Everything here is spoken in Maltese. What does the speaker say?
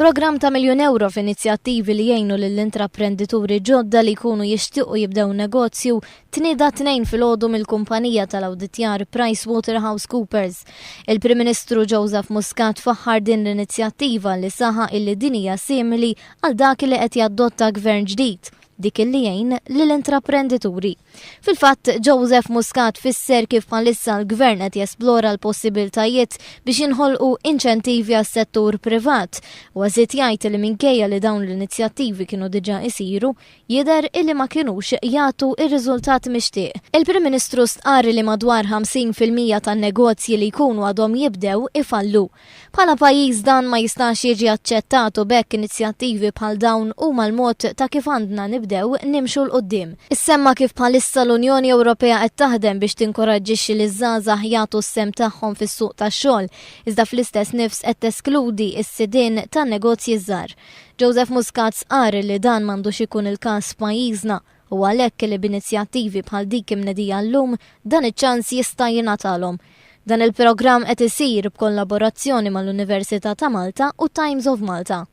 Program ta' €1,000,000 f'inizjattivi li jgħinu lill-intraprendituri ġodda li jkunu jixtiequ jibdew negozju tnieda 2 filgħodu mill-kumpanija tal-awditjar PricewaterhouseCoopers. Il-Prim Ministru Joseph Muscat faħħar din l-inizjattiva li saħaq illi din hija simili għal dak li qed jadotta gvern ġdid, dik li jgħin lill-intraprendituri. Fil-fatt, Joseph Muscat fisser kif bħalissa l-Gvern qed jesplora l-possibiltajiet biex jinħolqu inċentivi għas-settur privat u għażiet jgħid li minkejja li dawn l-inizjattivi kienu diġà isiru, jidher illi ma kinux jagħtu ir-riżultat mixtieq. Il-Prim Ministru stqar li madwar 50% tan-negozji li jkunu għadhom jibdew ifallu. Bħala pajjiż dan ma jistax jiġi aċċettat u bekk inizjattivi bħal dawn huma l-mod ta' kif għandna nibdew nimxu l-qoddim. Issemma kif bħalissa l-Unjoni Ewropea qed taħdem biex tinkoraġġixxi li z-zaghar jagħtu s-sem tagħhom fis-suq tax-xogħol, iżda fl-istess nifs qed teskludi s-sidien tan-negozji żgħar. Joseph Muscat qar li dan m'għandux ikun il-każ f'pajjiżna u għalhekk li b'inizjattivi bħal dik imnedija llum dan iċ-ċans jista' jingħatalhom. Dan il-programm qed isir b'kollaborazzjoni mal-Università ta' Malta u Times of Malta.